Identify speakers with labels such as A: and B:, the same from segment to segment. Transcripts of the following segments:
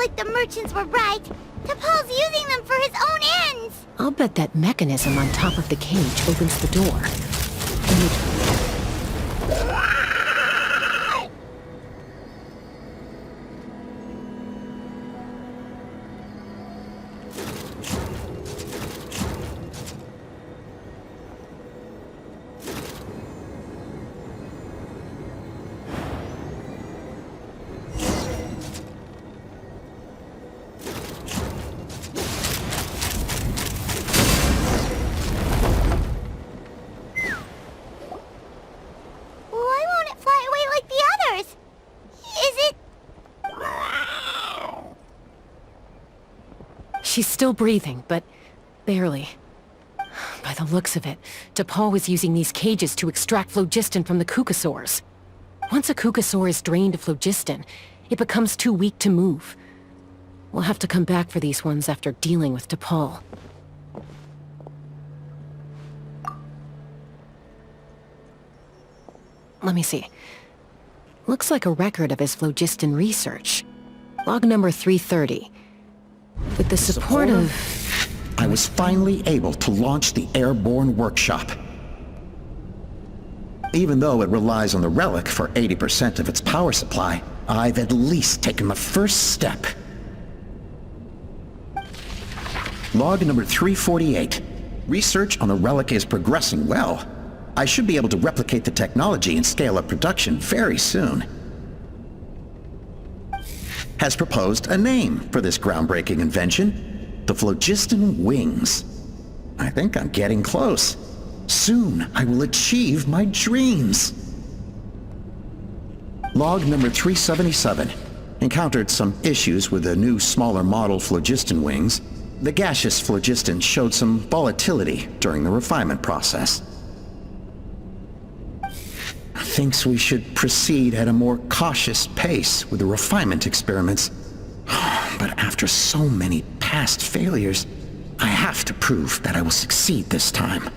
A: like the merchants were right. T'Pol's using them for his own ends!
B: I'll bet that mechanism on top of the cage opens the door. She's still breathing, but barely. By the looks of it, T'Pol was using these cages to extract phlogiston from the Qucusaurus. Once a Qucusaur is drained of phlogiston, it becomes too weak to move. We'll have to come back for these ones after dealing with T'Pol. Let me see. Looks like a record of his phlogiston research. Log number 330. With the support of...
C: I was finally able to launch the Airborne workshop. Even though it relies on the relic for 80% of its power supply, I've at least taken the first step. Log number 348. Research on the relic is progressing well. I should be able to replicate the technology and scale up production very soon. Has proposed a name for this groundbreaking invention, the phlogiston wings. I think I'm getting close. Soon I will achieve my dreams. Log number 377. Encountered some issues with the new smaller model phlogiston wings. The gaseous phlogiston showed some volatility during the refinement process. Thinks we should proceed at a more cautious pace with the refinement experiments. But after so many past failures, I have to prove that I will succeed this time.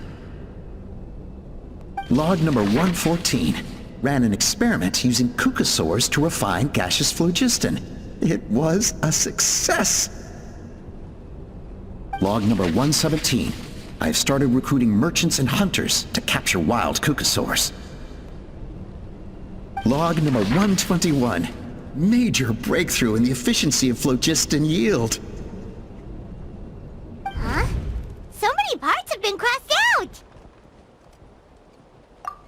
C: Log number 114. Ran an experiment using Qucusaurus to refine gaseous phlogiston. It was a success! Log number 117. I have started recruiting merchants and hunters to capture wild Qucusaurus. Log number 121. Major breakthrough in the efficiency of phlogiston yield.
A: Huh? So many parts have been crossed out!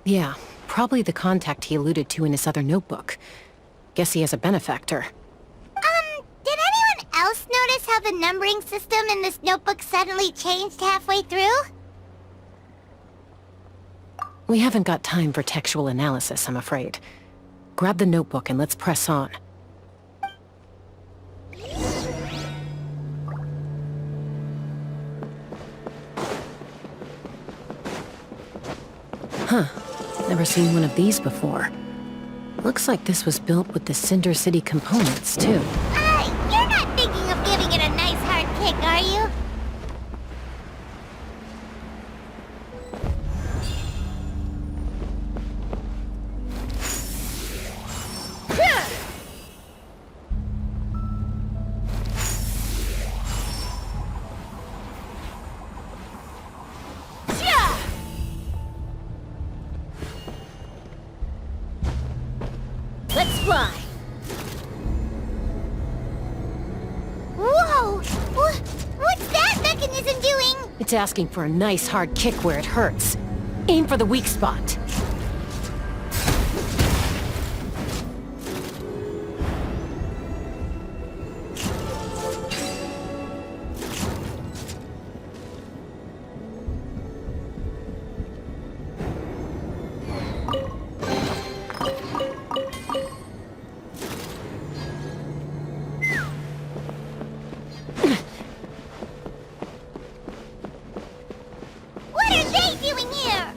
B: Yeah, probably the contact he alluded to in his other notebook. Guess he has a benefactor.
A: Did anyone else notice how the numbering system in this notebook suddenly changed halfway through?
B: We haven't got time for textual analysis, I'm afraid. Grab the notebook and let's press on. Huh. Never seen one of these before. Looks like this was built with the Cinder City components, too.
A: You're not thinking of giving it a nice hard kick, are you?
D: Let's fly!
A: Whoa! What's that mechanism doing?
B: It's asking for a nice hard kick where it hurts. Aim for the weak spot.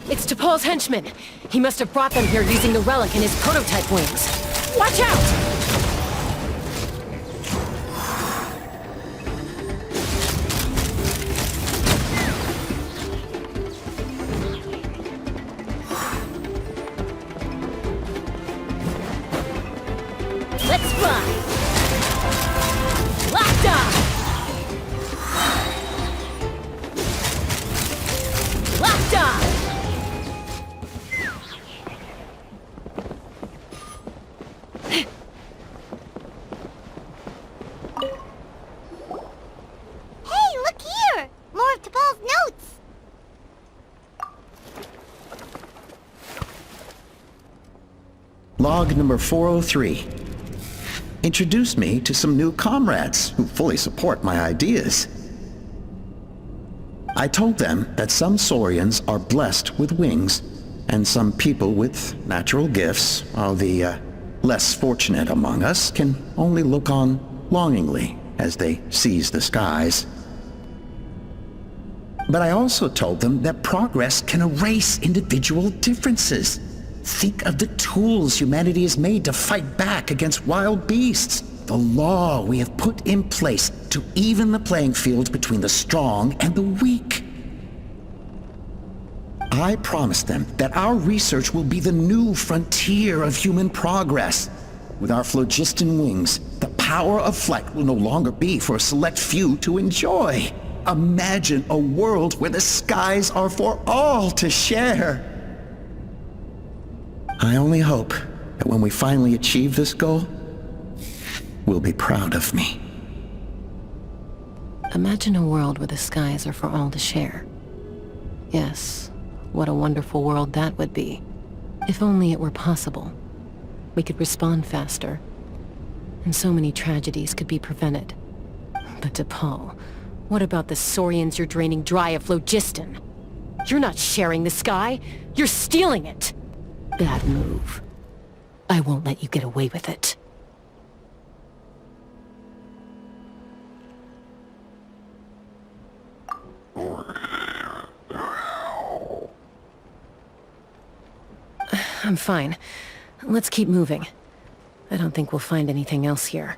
B: It's T'Pol's henchmen. He must have brought them here using the relic in his prototype wings. Watch out!
D: Let's fly!
B: Lockdown! Lockdown!
A: Hey, look here! More of T'Pol's notes!
C: Log number 403. Introduced me to some new comrades who fully support my ideas. I told them that some Saurians are blessed with wings, and some people with natural gifts, while the less fortunate among us can only look on longingly as they seize the skies. But I also told them that progress can erase individual differences. Think of the tools humanity has made to fight back against wild beasts. The law we have put in place to even the playing field between the strong and the weak. I promised them that our research will be the new frontier of human progress. With our phlogiston wings, the power of flight will no longer be for a select few to enjoy. Imagine a world where the skies are for all to share. I only hope that when we finally achieve this goal, will be proud of me.
B: Imagine a world where the skies are for all to share. Yes, what a wonderful world that would be. If only it were possible. We could respond faster, and so many tragedies could be prevented. But T'Pol, what about the Saurians you're draining dry of phlogiston? You're not sharing the sky, you're stealing it! Bad move. I won't let you get away with it. I'm fine. Let's keep moving. I don't think we'll find anything else here.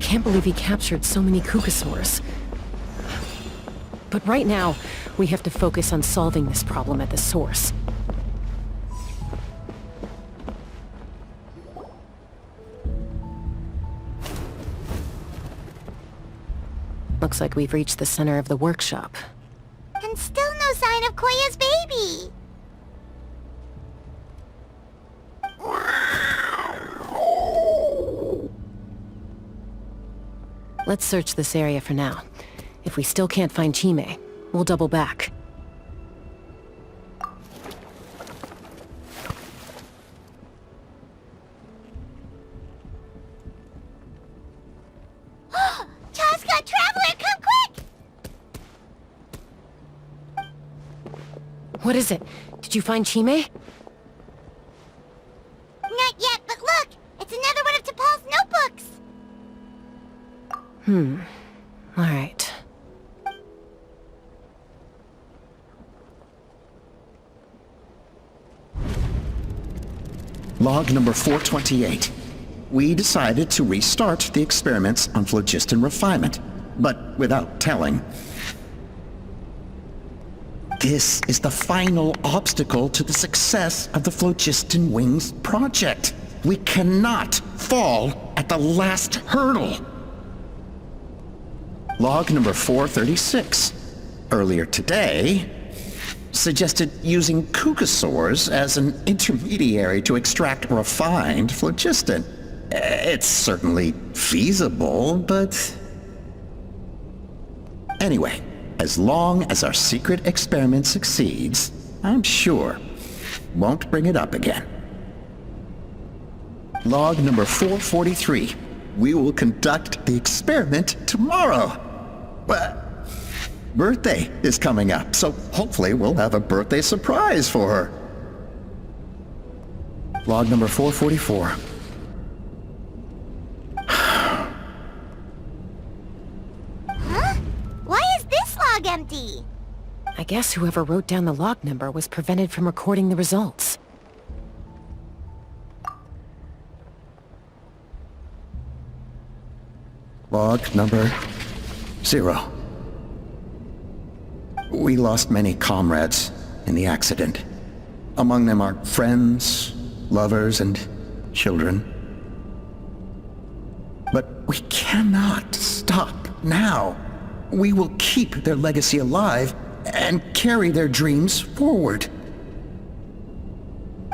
B: can't believe he captured so many Qucusaurus. But right now, we have to focus on solving this problem at the source. Looks like we've reached the center of the workshop.
A: And still no sign of Koya's baby.
B: Let's search this area for now. If we still can't find Chime, we'll double back.
A: Chaska, Traveler, come quick!
B: What is it? Did you find Chime?
A: Not yet, but look! It's another one of T'Pol's notebooks!
B: All right.
C: Log number 428. We decided to restart the experiments on phlogiston refinement, but without telling. This is the final obstacle to the success of the Phlogiston Wings project. We cannot fall at the last hurdle. Log number 436. Earlier today, suggested using Qucusaurus as an intermediary to extract refined phlogiston. It's certainly feasible, but... Anyway, as long as our secret experiment succeeds, I'm sure won't bring it up again. Log number 443. We will conduct the experiment tomorrow. Well, birthday is coming up, so hopefully we'll have a birthday surprise for her. Log number 444.
A: Huh? Why is this log empty?
B: I guess whoever wrote down the log number was prevented from recording the results.
C: Log number 0. We lost many comrades in the accident. Among them are friends, lovers, and children. But we cannot stop now. We will keep their legacy alive and carry their dreams forward.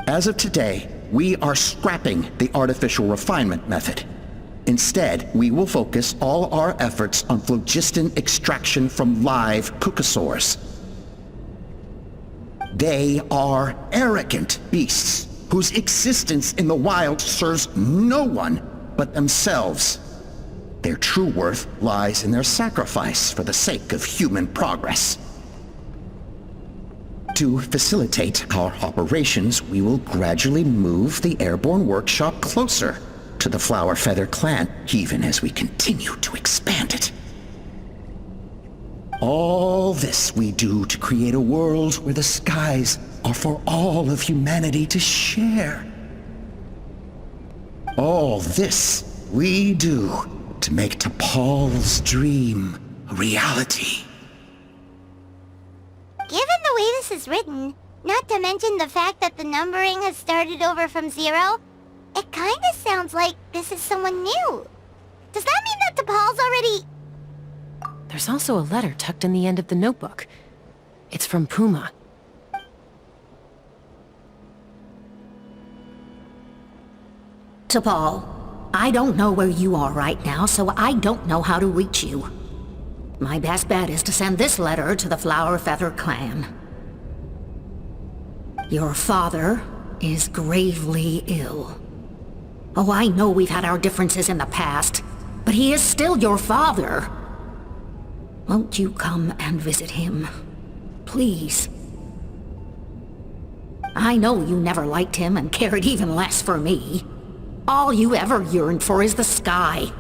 C: As of today, we are scrapping the artificial refinement method. Instead, we will focus all our efforts on phlogiston extraction from live Qucusaurus. They are arrogant beasts whose existence in the wild serves no one but themselves. Their true worth lies in their sacrifice for the sake of human progress. To facilitate our operations, we will gradually move the Airborne workshop closer to the Flower Feather clan, even as we continue to expand it. All this we do to create a world where the skies are for all of humanity to share. All this we do to make T'Pol's dream a reality.
A: Given the way this is written, not to mention the fact that the numbering has started over from 0, it kinda sounds like this is someone new. Does that mean that T'Pol's already...
B: There's also a letter tucked in the end of the notebook. It's from Puma.
D: T'Pol, I don't know where you are right now, so I don't know how to reach you. My best bet is to send this letter to the Flower Feather clan. Your father is gravely ill. Oh, I know we've had our differences in the past, but he is still your father. Won't you come and visit him? Please. I know you never liked him and cared even less for me. All you ever yearned for is the sky.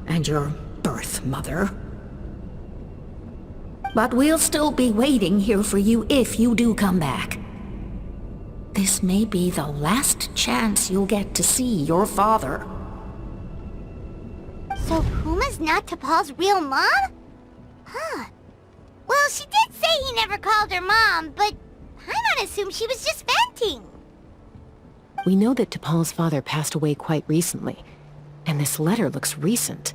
D: And your birth mother. But we'll still be waiting here for you if you do come back. This may be the last chance you'll get to see your father.
A: So is not T'Pol's real mom? Huh. Well, she did say he never called her mom, but I'm gonna assume she was just venting.
B: We know that T'Pol's father passed away quite recently, and this letter looks recent.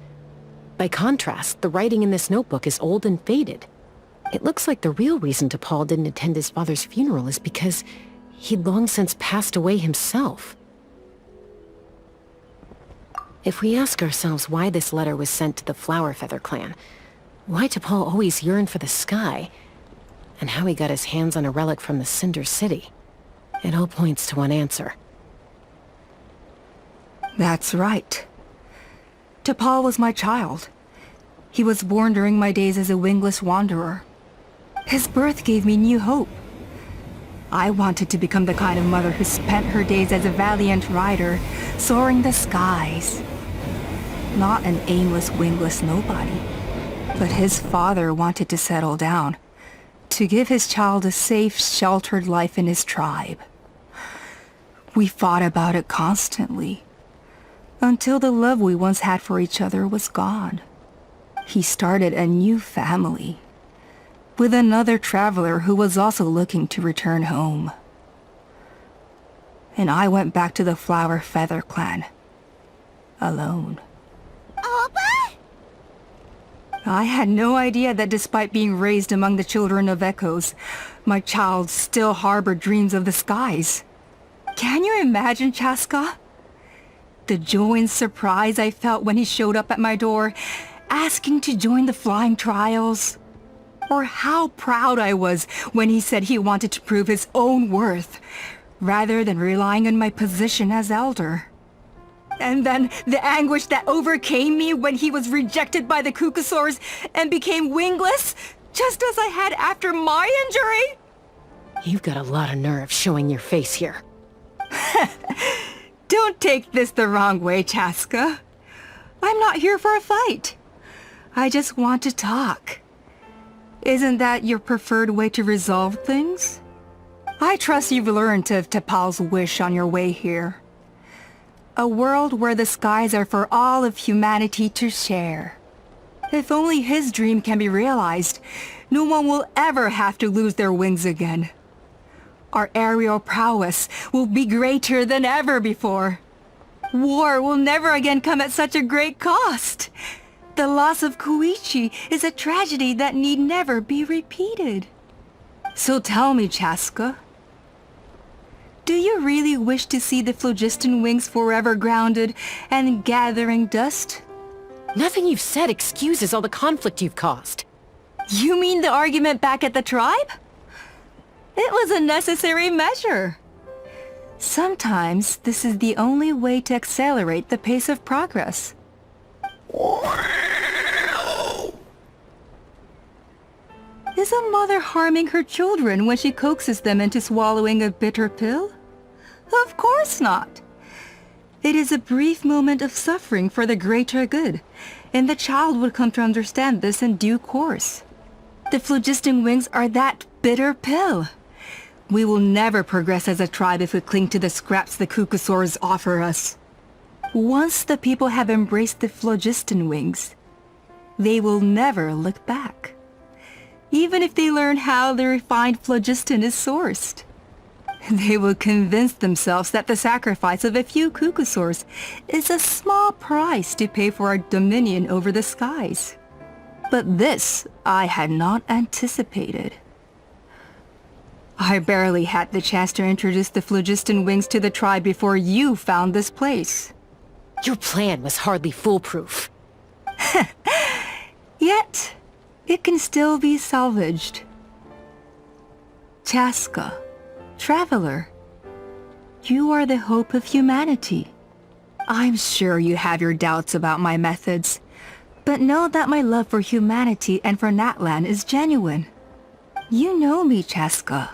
B: By contrast, the writing in this notebook is old and faded. It looks like the real reason T'Pol didn't attend his father's funeral is because he'd long since passed away himself. If we ask ourselves why this letter was sent to the Flower Feather clan, why T'Pol always yearned for the sky, and how he got his hands on a relic from the Cinder City, it all points to one answer.
E: That's right. T'Pol was my child. He was born during my days as a wingless wanderer. His birth gave me new hope. I wanted to become the kind of mother who spent her days as a valiant rider, soaring the skies. Not an aimless, wingless nobody. But his father wanted to settle down, to give his child a safe, sheltered life in his tribe. We fought about it constantly, until the love we once had for each other was gone. He started a new family, with another traveler who was also looking to return home. And I went back to the Flower Feather clan, alone.
A: Oppa?
E: I had no idea that despite being raised among the children of echoes, my child still harbored dreams of the skies. Can you imagine, Chaska? The joy and surprise I felt when he showed up at my door, asking to join the flying trials. Or how proud I was when he said he wanted to prove his own worth, rather than relying on my position as elder. And then the anguish that overcame me when he was rejected by the Qucusaurus and became wingless, just as I had after my injury.
B: You've got a lot of nerve showing your face here.
E: Don't take this the wrong way, Chaska. I'm not here for a fight. I just want to talk. Isn't that your preferred way to resolve things? I trust you've learned of T'Pol's wish on your way here. A world where the skies are for all of humanity to share. If only his dream can be realized, no one will ever have to lose their wings again. Our aerial prowess will be greater than ever before. War will never again come at such a great cost. The loss of Koichi is a tragedy that need never be repeated. So tell me, Chaska, do you really wish to see the phlogiston wings forever grounded and gathering dust?
B: Nothing you've said excuses all the conflict you've caused.
E: You mean the argument back at the tribe? It was a necessary measure. Sometimes this is the only way to accelerate the pace of progress. Is a mother harming her children when she coaxes them into swallowing a bitter pill? Of course not. It is a brief moment of suffering for the greater good, and the child would come to understand this in due course. The phlogiston wings are that bitter pill. We will never progress as a tribe if we cling to the scraps the Qucusaurus offer us. Once the people have embraced the phlogiston wings, they will never look back. Even if they learn how the refined phlogiston is sourced. They will convince themselves that the sacrifice of a few Qucusaurus is a small price to pay for our dominion over the skies. But this I had not anticipated. I barely had the chance to introduce the phlogiston wings to the tribe before you found this place.
B: Your plan was hardly foolproof.
E: Yet, it can still be salvaged. Chaska, traveler, you are the hope of humanity. I'm sure you have your doubts about my methods, but know that my love for humanity and for Natlan is genuine. You know me, Chaska.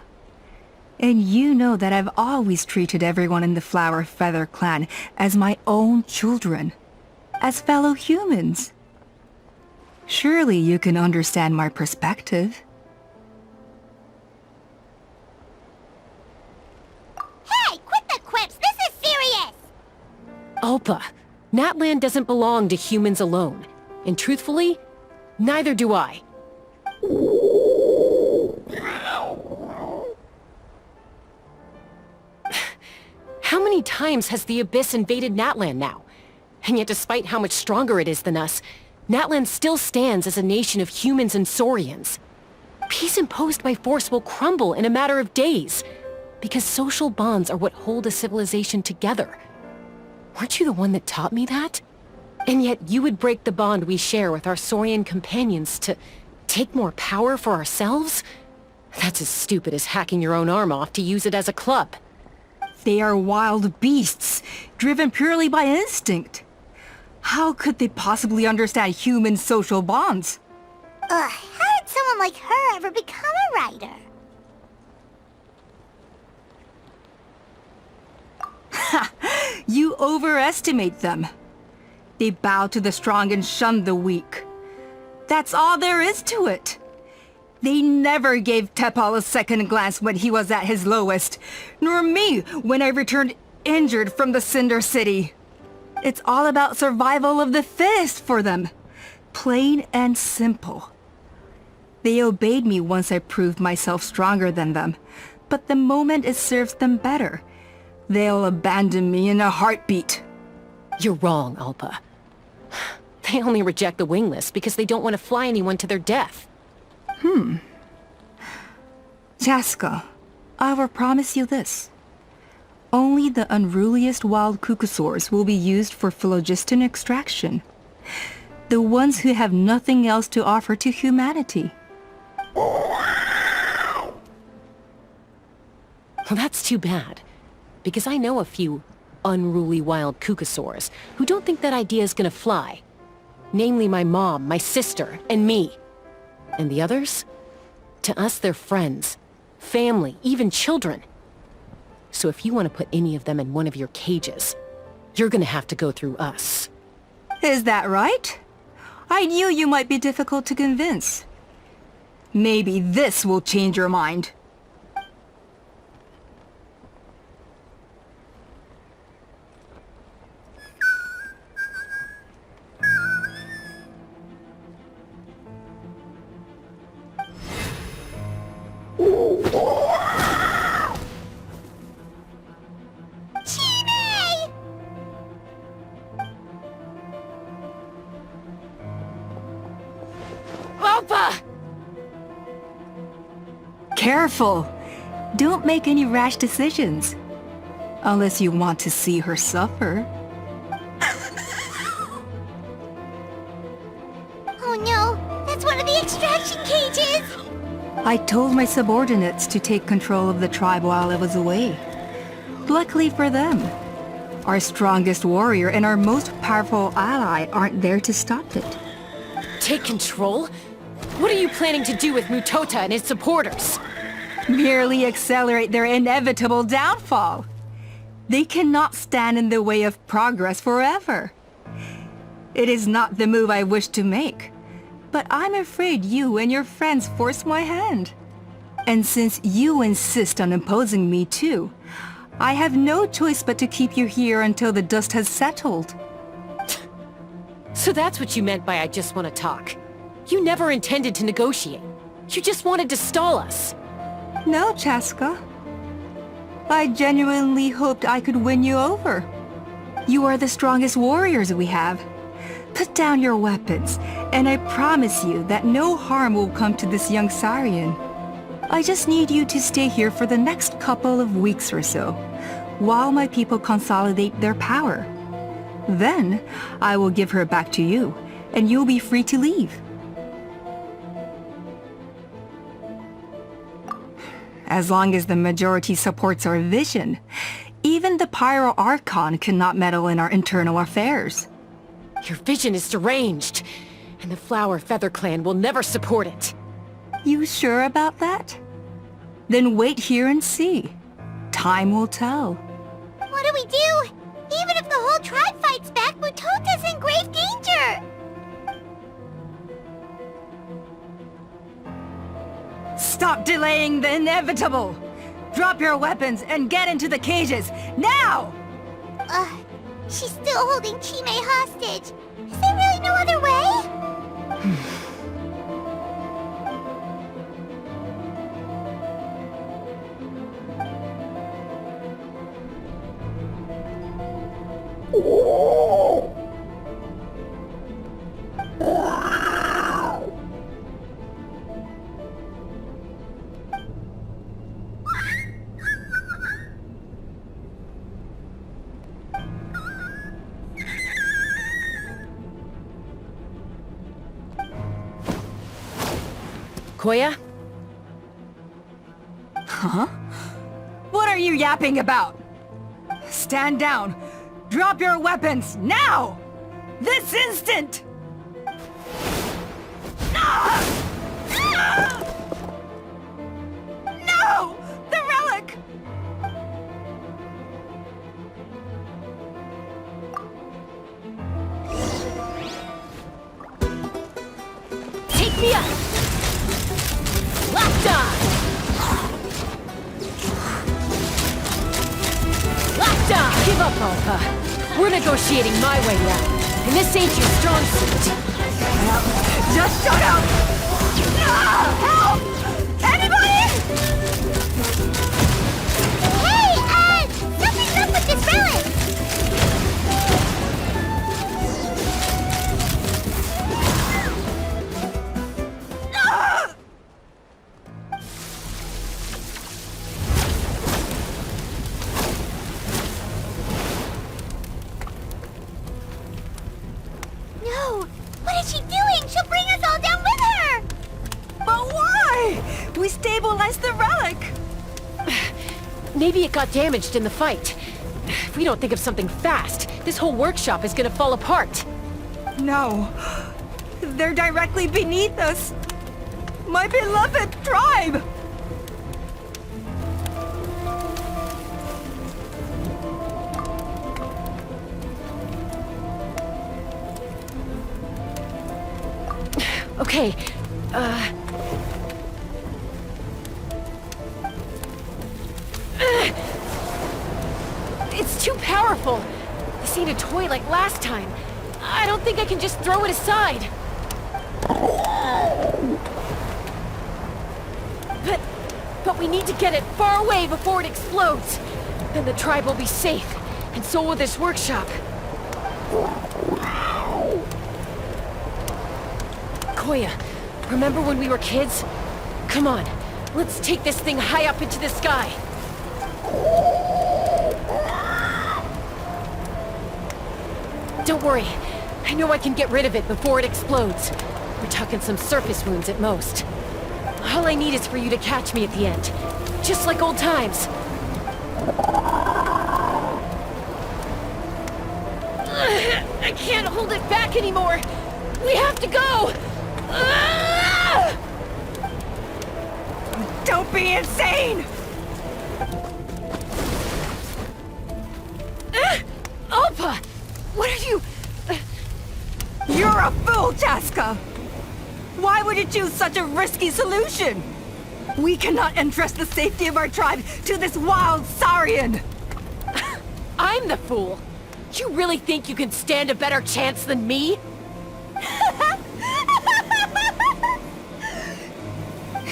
E: And you know that I've always treated everyone in the Flower Feather clan as my own children, as fellow humans. Surely you can understand my perspective.
A: Hey, quit the quips! This is serious!
B: Alpa, Natlan doesn't belong to humans alone. And truthfully, neither do I. How many times has the Abyss invaded Natlan now? And yet despite how much stronger it is than us, Natlan still stands as a nation of humans and Saurians. Peace imposed by force will crumble in a matter of days, because social bonds are what hold a civilization together. Weren't you the one that taught me that? And yet you would break the bond we share with our Saurian companions to take more power for ourselves? That's as stupid as hacking your own arm off to use it as a club.
E: They are wild beasts, driven purely by instinct. How could they possibly understand human social bonds?
A: Ugh, how did someone like her ever become a writer?
E: You overestimate them. They bow to the strong and shun the weak. That's all there is to it. They never gave Tepal a second glance when he was at his lowest, nor me when I returned injured from the Cinder City. It's all about survival of the fittest for them. Plain and simple. They obeyed me once I proved myself stronger than them, but the moment it serves them better, they'll abandon me in a heartbeat.
B: You're wrong, Alpa. They only reject the wingless because they don't want to fly anyone to their death.
E: Chaska, I will promise you this. Only the unruliest wild Qucusaurus will be used for phlogiston extraction. The ones who have nothing else to offer to humanity.
B: Well, that's too bad. Because I know a few unruly wild Qucusaurus who don't think that idea is gonna fly. Namely my mom, my sister, and me. And the others? To us, they're friends, family, even children. So if you want to put any of them in one of your cages, you're gonna have to go through us.
E: Is that right? I knew you might be difficult to convince. Maybe this will change your mind.
B: Alpa!
E: Careful! Don't make any rash decisions. Unless you want to see her suffer.
A: Oh no, that's one of the extraction cages!
E: I told my subordinates to take control of the tribe while I was away. Luckily for them, our strongest warrior and our most powerful ally aren't there to stop it.
B: Take control? What are you planning to do with Mutota and his supporters?
E: Merely accelerate their inevitable downfall. They cannot stand in the way of progress forever. It is not the move I wish to make, but I'm afraid you and your friends force my hand. And since you insist on imposing me too, I have no choice but to keep you here until the dust has settled.
B: So that's what you meant by I just want to talk. You never intended to negotiate. You just wanted to stall us.
E: No, Chaska. I genuinely hoped I could win you over. You are the strongest warriors we have. Put down your weapons, and I promise you that no harm will come to this young Saurian. I just need you to stay here for the next couple of weeks or so, while my people consolidate their power. Then, I will give her back to you, and you'll be free to leave. As long as the majority supports our vision, even the Pyro Archon cannot meddle in our internal affairs.
B: Your vision is deranged, and the Flower Feather Clan will never support it.
E: You sure about that? Then wait here and see. Time will tell.
A: What do we do? Even if the whole tribe fights back, Mutota's in grave danger!
E: Stop delaying the inevitable! Drop your weapons and get into the cages, now!
A: She's still holding Chime hostage. Is there really no other way?
B: Koya?
E: Huh? What are you yapping about? Stand down. Drop your weapons, now! This instant! Ah! Ah! No! The relic!
B: Take me up! Locked on! Locked on! Give up, Alpha. We're negotiating my way now, and this ain't your strong suit.
E: Just shut up! Ah! Help! Anybody?
A: Hey, something's up with this relic!
E: Ah!
A: No! What is she doing? She'll bring us all down with her!
E: But why? We stabilized the relic!
B: Maybe it got damaged in the fight. If we don't think of something fast, this whole workshop is gonna fall apart.
E: No. They're directly beneath us. My beloved tribe!
B: Okay, it's too powerful. This ain't a toy like last time. I don't think I can just throw it aside. But we need to get it far away before it explodes. Then the tribe will be safe, and so will this workshop. Koya, remember when we were kids? Come on, let's take this thing high up into the sky. Don't worry, I know I can get rid of it before it explodes. We're talking some surface wounds at most. All I need is for you to catch me at the end, just like old times. I can't hold it back anymore. We have to go. Ah!
E: Don't be insane!
B: Alpha! What are you...
E: You're a fool, Chaska! Why would you choose such a risky solution? We cannot entrust the safety of our tribe to this wild Saurian!
B: I'm the fool. You really think you can stand a better chance than me?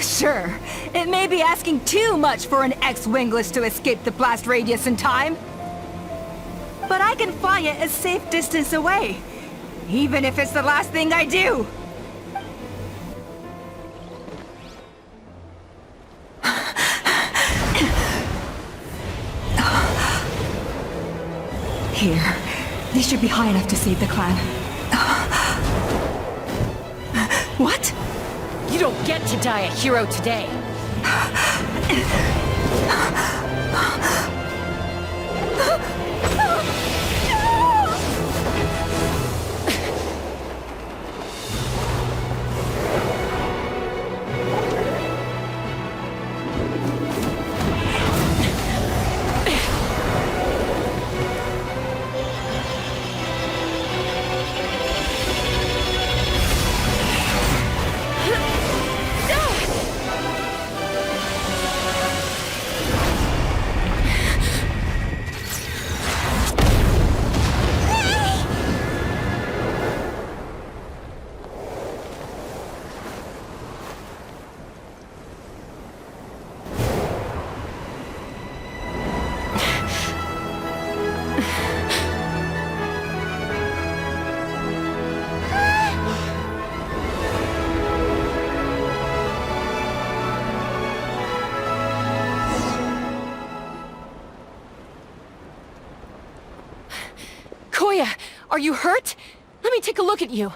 E: Sure, it may be asking too much for an ex-wingless to escape the blast radius in time. But I can fly it a safe distance away, even if it's the last thing I do. Here, these should be high enough to save the clan. What?
B: You don't get to die a hero today. Are you hurt? Let me take a look at you.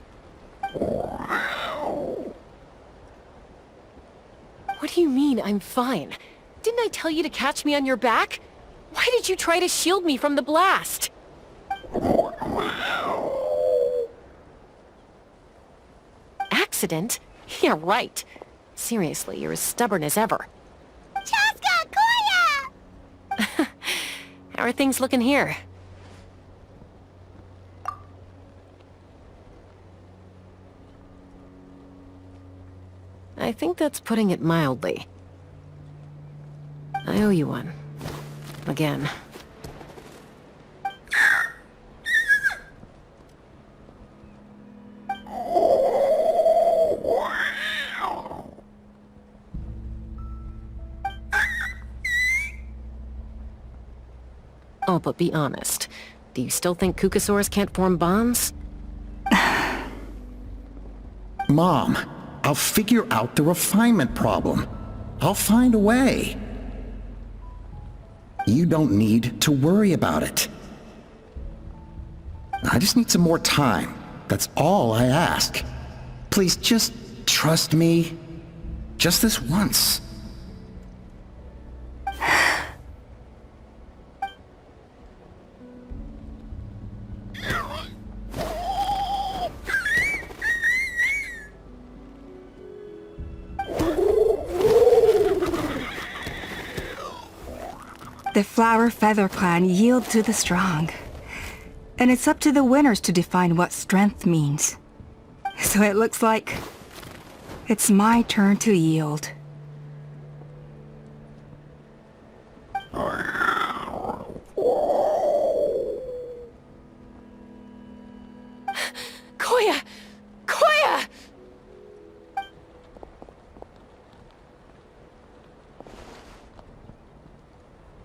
B: What do you mean, I'm fine? Didn't I tell you to catch me on your back? Why did you try to shield me from the blast? Accident? Yeah, right. Seriously, you're as stubborn as ever.
A: Chaska! Koya!
B: How are things looking here? I think that's putting it mildly. I owe you one. Again. Oh, but be honest. Do you still think Qucusaurus can't form bonds?
C: Mom, I'll figure out the refinement problem. I'll find a way. You don't need to worry about it. I just need some more time. That's all I ask. Please just trust me. Just this once.
E: The Flower Feather Clan yield to the strong. And it's up to the winners to define what strength means. So it looks like it's my turn to yield.
B: Koya!